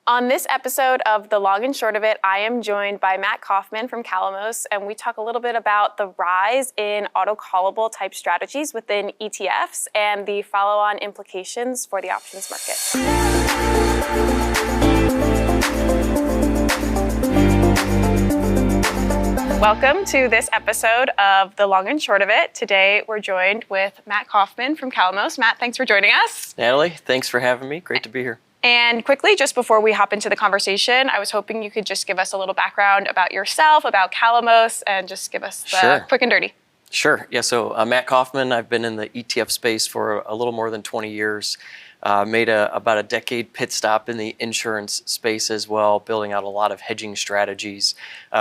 On this episode of The Long and Short of It, I am joined by Matt Kaufman from Calamos, and we talk a little bit about the rise in autocallable type strategies within ETFs and the follow-on implications for the options market. Welcome to this episode of The Long and Short of It. Today, we're joined with Matt Kaufman from Calamos. Matt, thanks for joining us. Natalie, thanks for having me. Great to be here. And quickly, just before we hop into the conversation, I was hoping you could just give us a little background about yourself, about Calamos, and just give us the quick and dirty. Sure. Yeah, so Matt Kaufman. I've been in the ETF space for a little more than 20 years. Made about a decade pit stop in the insurance space as well, building out a lot of hedging strategies.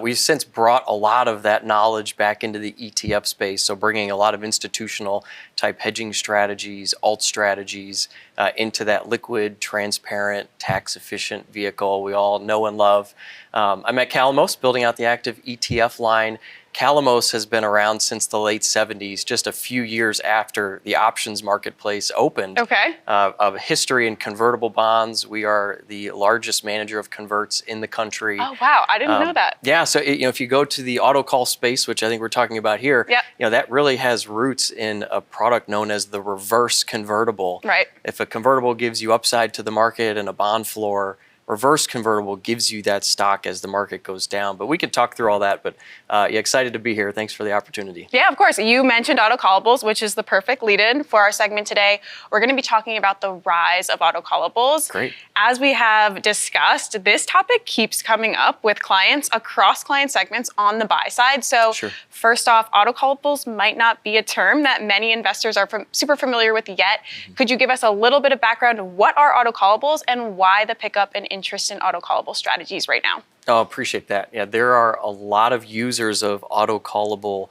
We've since brought a lot of that knowledge back into the ETF space, so bringing a lot of institutional type hedging strategies, alt strategies into that liquid, transparent, tax efficient vehicle we all know and love. I'm at Calamos, building out the active ETF line. Calamos has been around since the late 70s, just a few years after the options marketplace opened. Okay. Of history in convertible bonds, we are the largest manager of converts in the country. Oh, wow. I didn't know that. Yeah, so if you go to the auto call space, which I think we're talking about here, yep. That really has roots in a product known as the reverse convertible. Right. If a convertible gives you upside to the market and a bond floor, reverse convertible gives you that stock as the market goes down. But we could talk through all that, but excited to be here. Thanks for the opportunity. Yeah, of course. You mentioned autocallables, which is the perfect lead-in for our segment today. We're going to be talking about the rise of autocallables. Great. As we have discussed, this topic keeps coming up with clients across client segments on the buy side. So First off, autocallables might not be a term that many investors are super familiar with yet. Mm-hmm. Could you give us a little bit of background of what are autocallables and why the pickup in interest in autocallable strategies right now? Oh, appreciate that. Yeah, there are a lot of users of autocallable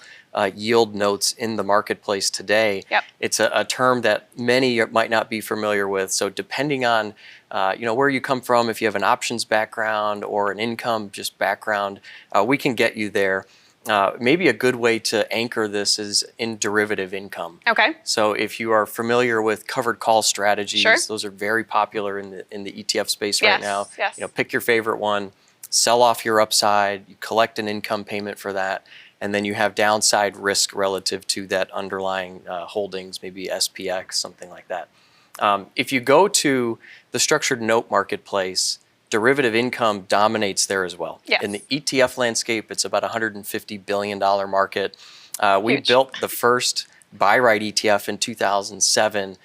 yield notes in the marketplace today. Yep. It's a term that many might not be familiar with. So depending on where you come from, if you have an options background or an income just background, we can get you there. Maybe a good way to anchor this is in derivative income. Okay. So if you are familiar with covered call strategies, sure. Those are very popular in the ETF space right now. Yes. Pick your favorite one, sell off your upside, you collect an income payment for that, and then you have downside risk relative to that underlying holdings, maybe SPX, something like that. If you go to the structured note marketplace, derivative income dominates there as well. Yes. In the ETF landscape, it's about a $150 billion market. We Huge. built the first buy right ETF in 2007.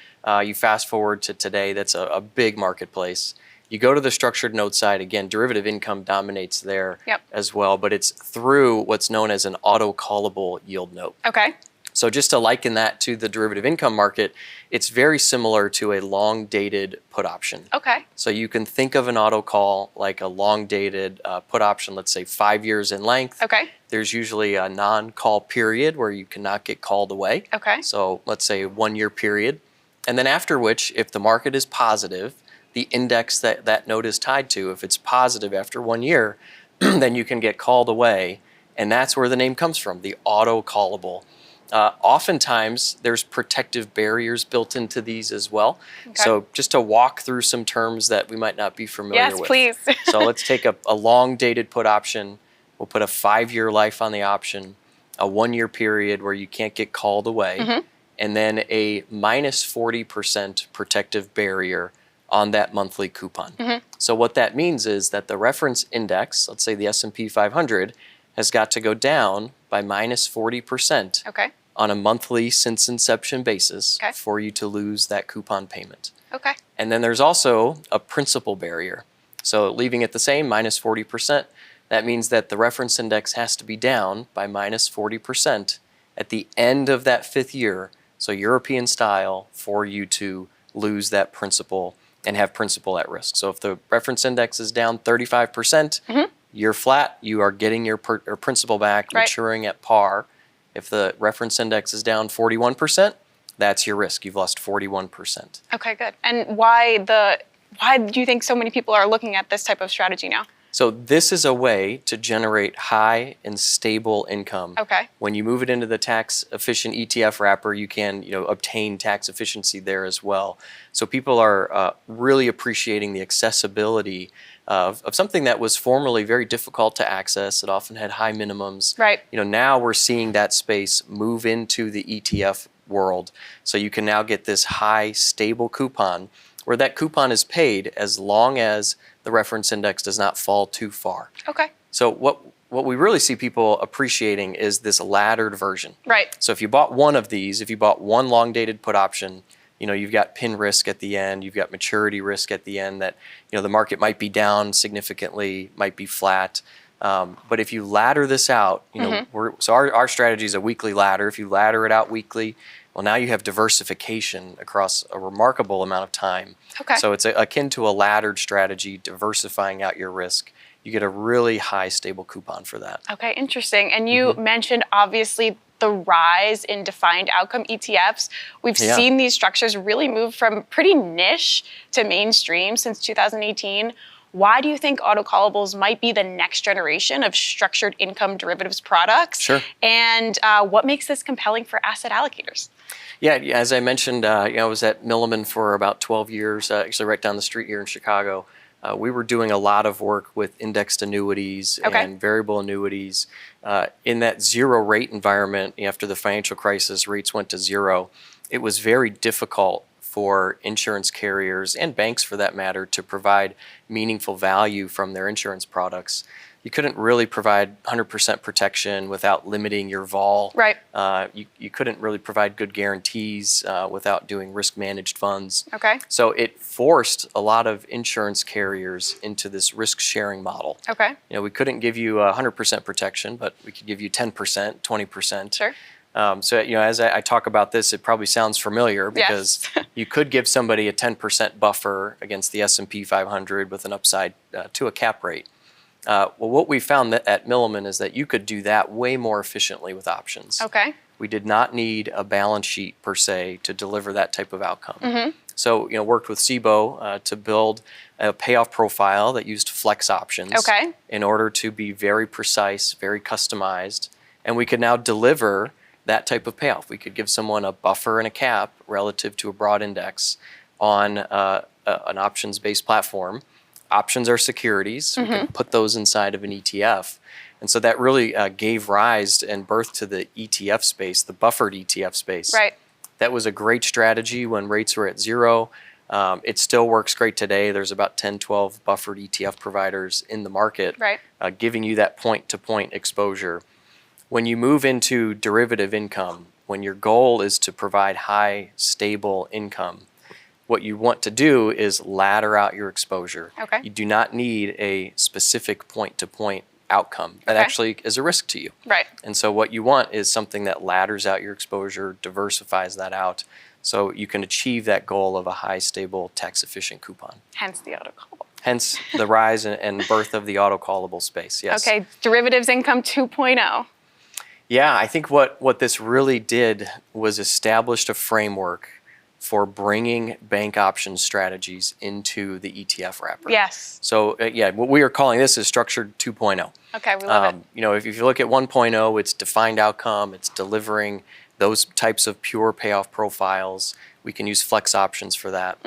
You fast forward to today, that's a big marketplace. You go to the structured note side, again, derivative income dominates there as well, but it's through what's known as an auto-callable yield note. Okay. So just to liken that to the derivative income market, it's very similar to a long-dated put option. Okay. So you can think of an auto call like a long-dated put option, let's say 5 years in length. Okay. There's usually a non-call period where you cannot get called away. Okay. So let's say a 1 year period. And then after which, if the market is positive, the index that note is tied to, if it's positive after 1 year, then you can get called away. And that's where the name comes from, the auto-callable. Oftentimes, there's protective barriers built into these as well. Okay. So just to walk through some terms that we might not be familiar with. Yes, please. So let's take a long-dated put option. We'll put a 5-year life on the option, a 1 year period where you can't get called away, and then a minus 40% protective barrier on that monthly coupon. So what that means is that the reference index, let's say the S&P 500, has got to go down by minus 40%. Okay. On a monthly since inception basis for you to lose that coupon payment. Okay. And then there's also a principal barrier. So leaving it the same, minus 40%, that means that the reference index has to be down by minus 40% at the end of that 5th year, so European style, for you to lose that principal and have principal at risk. So if the reference index is down 35%, you're flat, you are getting your principal back, maturing at par. If the reference index is down 41%, that's your risk. You've lost 41%. Okay, good. And why do you think so many people are looking at this type of strategy now? So this is a way to generate high and stable income. Okay. When you move it into the tax efficient ETF wrapper, you can obtain tax efficiency there as well. So people are really appreciating the accessibility of something that was formerly very difficult to access. It often had high minimums. Right. Now we're seeing that space move into the ETF world. So you can now get this high stable coupon where that coupon is paid as long as the reference index does not fall too far. Okay. So what we really see people appreciating is this laddered version. Right. So if you bought one of these, if you bought one long dated put option, you've got pin risk at the end, you've got maturity risk at the end that, the market might be down significantly, might be flat. But if you ladder this out, so our strategy is a weekly ladder. If you ladder it out weekly, well, now you have diversification across a remarkable amount of time. Okay. So it's akin to a laddered strategy, diversifying out your risk. You get a really high stable coupon for that. Okay, interesting. And you mentioned obviously the rise in defined outcome ETFs. We've seen these structures really move from pretty niche to mainstream since 2018. Why do you think autocallables might be the next generation of structured income derivatives products? Sure. And what makes this compelling for asset allocators? Yeah, as I mentioned, I was at Milliman for about 12 years, actually right down the street here in Chicago. We were doing a lot of work with indexed annuities and variable annuities. In that zero rate environment, after the financial crisis, rates went to zero. It was very difficult for insurance carriers and banks for that matter to provide meaningful value from their insurance products. You couldn't really provide 100% protection without limiting your vol. Right. You couldn't really provide good guarantees without doing risk managed funds. Okay. So it forced a lot of insurance carriers into this risk sharing model. Okay. We couldn't give you 100% protection, but we could give you 10%, 20%. Sure. So as I talk about this, it probably sounds familiar because you could give somebody a 10% buffer against the S&P 500 with an upside to a cap rate. Well, what we found at Milliman is that you could do that way more efficiently with options. Okay. We did not need a balance sheet per se to deliver that type of outcome. So, worked with SIBO to build a payoff profile that used flex options in order to be very precise, very customized, and we could now deliver that type of payoff. We could give someone a buffer and a cap relative to a broad index on an options-based platform. Options are securities. We can put those inside of an ETF. And so that really gave rise and birth to the ETF space, the buffered ETF space. Right. That was a great strategy when rates were at zero. It still works great today. There's about 10, 12 buffered ETF providers in the market, giving you that point-to-point exposure. When you move into derivative income, when your goal is to provide high, stable income, what you want to do is ladder out your exposure. Okay. You do not need a specific point-to-point outcome. That actually is a risk to you. Right. And so what you want is something that ladders out your exposure, diversifies that out, so you can achieve that goal of a high, stable, tax-efficient coupon. Hence the autocallable. Hence the rise and birth of the autocallable space, yes. Okay, derivatives income 2.0. Yeah, I think what this really did was established a framework for bringing bank option strategies into the ETF wrapper. Yes. So what we are calling this is structured 2.0. Okay, we love it. If you look at 1.0, it's defined outcome, it's delivering those types of pure payoff profiles. We can use flex options for that.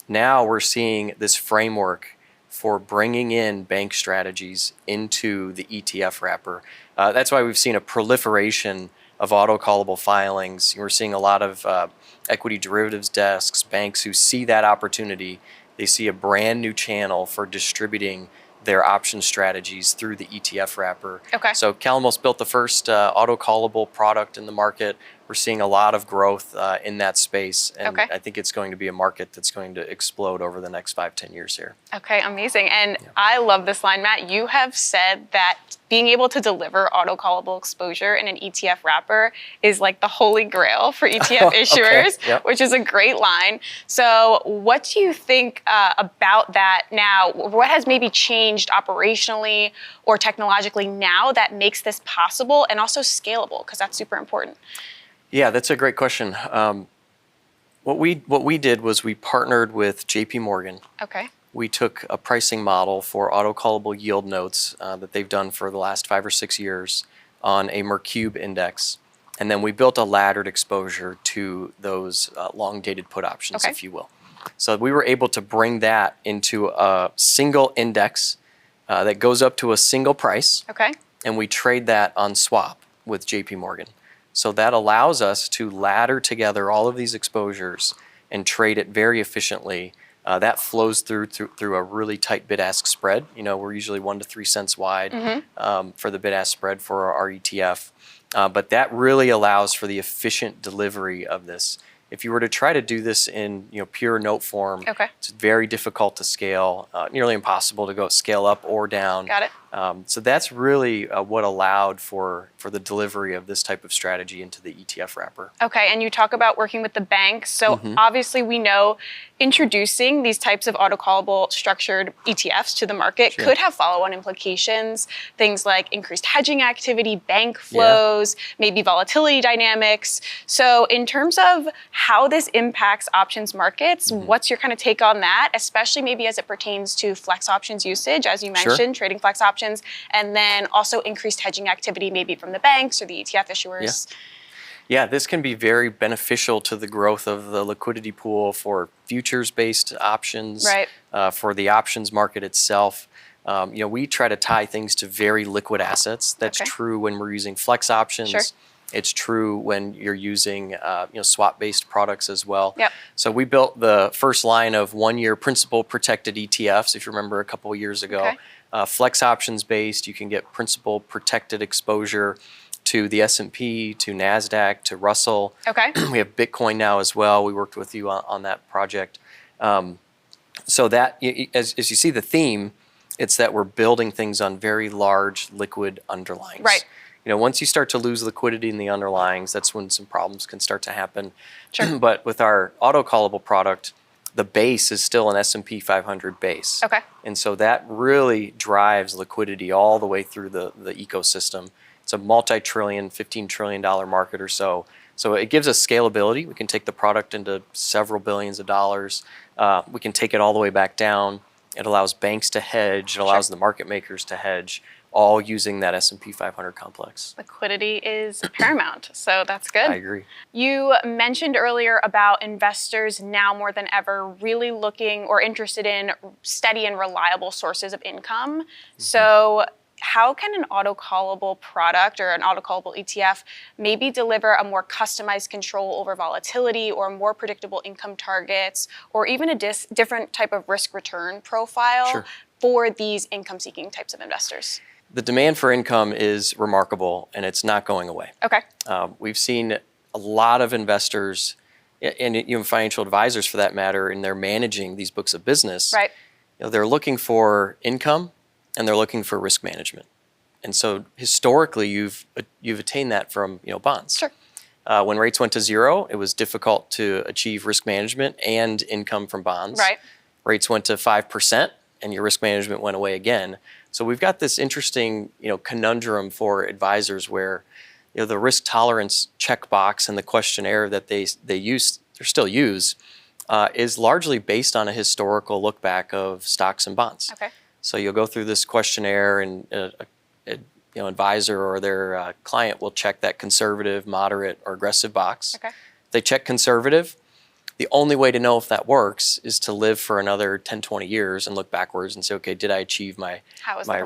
Now we're seeing this framework for bringing in bank strategies into the ETF wrapper. That's why we've seen a proliferation of autocallable filings. We're seeing a lot of equity derivatives desks, banks who see that opportunity. They see a brand new channel for distributing their option strategies through the ETF wrapper. Okay. So Calamos built the first autocallable product in the market. We're seeing a lot of growth in that space, and I think it's going to be a market that's going to explode over the next 5-10 years here. Okay, amazing. And I love this line, Matt. You have said that being able to deliver autocallable exposure in an ETF wrapper is like the holy grail for ETF issuers, which is a great line. So what do you think about that now? What has maybe changed operationally or technologically now that makes this possible and also scalable? Because that's super important. Yeah, that's a great question. What we did was we partnered with JP Morgan. Okay. we took a pricing model for autocallable yield notes that they've done for the last 5 or 6 years on a Mercube index. And then we built a laddered exposure to those long-dated put options, if you will. So we were able to bring that into a single index that goes up to a single price. Okay. And we trade that on swap with JP Morgan. So that allows us to ladder together all of these exposures and trade it very efficiently. That flows through a really tight bid-ask spread. We're usually 1 to 3 cents wide for the bid-ask spread for our ETF. But that really allows for the efficient delivery of this. If you were to try to do this in pure note form, it's very difficult to scale, nearly impossible to go scale up or down. Got it. So that's really what allowed for the delivery of this type of strategy into the ETF wrapper. Okay, and you talk about working with the banks. So obviously we know introducing these types of autocallable structured ETFs to the market could have follow-on implications, things like increased hedging activity, bank flows, maybe volatility dynamics. So in terms of how this impacts options markets, what's your kind of take on that, especially maybe as it pertains to flex options usage, as you mentioned, trading flex options, and then also increased hedging activity maybe from the banks or the ETF issuers? Yeah, this can be very beneficial to the growth of the liquidity pool for futures-based options, for the options market itself. We try to tie things to very liquid assets. That's true when we're using flex options. It's true when you're using swap-based products as well. So we built the first line of 1-year principal protected ETFs, if you remember a couple of years ago. Flex options based, you can get principal protected exposure to the S&P, to NASDAQ, to Russell. We have Bitcoin now as well. We worked with you on that project. So that, as you see the theme, it's that we're building things on very large liquid underlyings. Once you start to lose liquidity in the underlyings, that's when some problems can start to happen. But with our autocallable product, the base is still an S&P 500 base. And so that really drives liquidity all the way through the ecosystem. It's a multi-trillion, $15 trillion market or so. So it gives us scalability. We can take the product into several billions of dollars. We can take it all the way back down. It allows banks to hedge. It allows the market makers to hedge, all using that S&P 500 complex. Liquidity is paramount, so that's good. I agree. You mentioned earlier about investors now more than ever really looking or interested in steady and reliable sources of income. So how can an autocallable product or an autocallable ETF maybe deliver a more customized control over volatility or more predictable income targets or even a different type of risk return profile for these income-seeking types of investors? The demand for income is remarkable, and it's not going away. We've seen a lot of investors, and even financial advisors for that matter, and they're managing these books of business. They're looking for income, and they're looking for risk management. And so historically, you've attained that from bonds. When rates went to zero, it was difficult to achieve risk management and income from bonds. Rates went to 5%, and your risk management went away again. So we've got this interesting, conundrum for advisors where, the risk tolerance checkbox and the questionnaire that they still use, is largely based on a historical look back of stocks and bonds. So you'll go through this questionnaire, and advisor or their client will check that conservative, moderate, or aggressive box. If they check conservative, the only way to know if that works is to live for another 10, 20 years and look backwards and say, okay, did I achieve my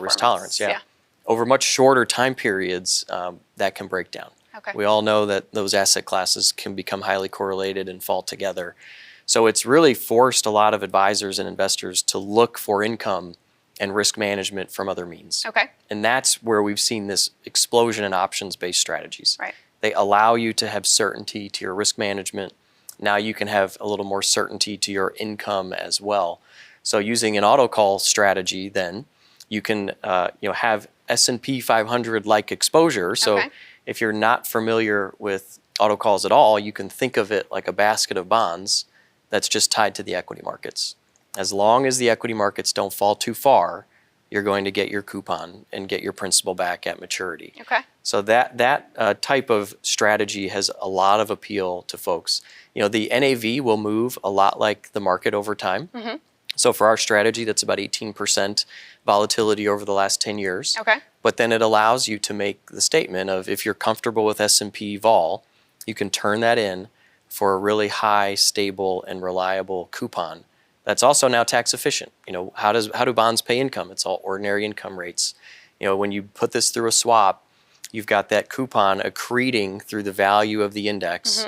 risk tolerance? Over much shorter time periods, that can break down. We all know that those asset classes can become highly correlated and fall together. So it's really forced a lot of advisors and investors to look for income and risk management from other means. And that's where we've seen this explosion in options-based strategies. They allow you to have certainty to your risk management. Now you can have a little more certainty to your income as well. So using an autocall strategy, then you can have S&P 500-like exposure. So if you're not familiar with autocalls at all, you can think of it like a basket of bonds that's just tied to the equity markets. As long as the equity markets don't fall too far, you're going to get your coupon and get your principal back at maturity. So that type of strategy has a lot of appeal to folks. The NAV will move a lot like the market over time. So for our strategy, that's about 18% volatility over the last 10 years. Okay. But then it allows you to make the statement of, if you're comfortable with S&P vol, you can turn that in for a really high, stable, and reliable coupon. That's also now tax efficient. How do bonds pay income? It's all ordinary income rates. When you put this through a swap, you've got that coupon accreting through the value of the index,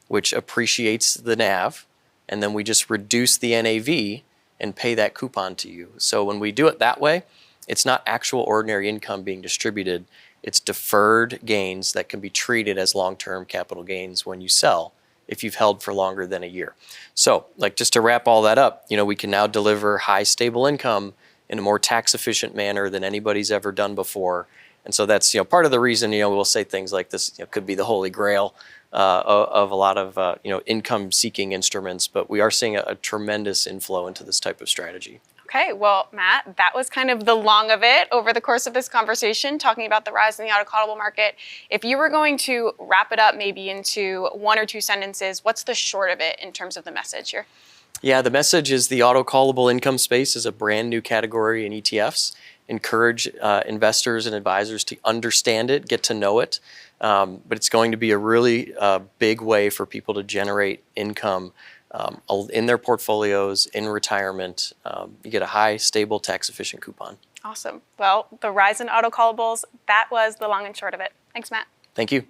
which appreciates the NAV, and then we just reduce the NAV and pay that coupon to you. So when we do it that way, it's not actual ordinary income being distributed. It's deferred gains that can be treated as long-term capital gains when you sell, if you've held for longer than a year. So, just to wrap all that up, we can now deliver high, stable income in a more tax-efficient manner than anybody's ever done before. And so that's, part of the reason, we'll say things like this, could be the holy grail of a lot of, income-seeking instruments, but we are seeing a tremendous inflow into this type of strategy. Okay, well, Matt, that was kind of the long of it over the course of this conversation, talking about the rise in the autocallable market. If you were going to wrap it up maybe into one or two sentences, what's the short of it in terms of the message here? Yeah, the message is the autocallable income space is a brand new category in ETFs. Encourage investors and advisors to understand it, get to know it. But it's going to be a really big way for people to generate income in their portfolios, in retirement. You get a high, stable, tax-efficient coupon. Awesome. Well, the rise in autocallables, that was the long and short of it. Thanks, Matt. Thank you.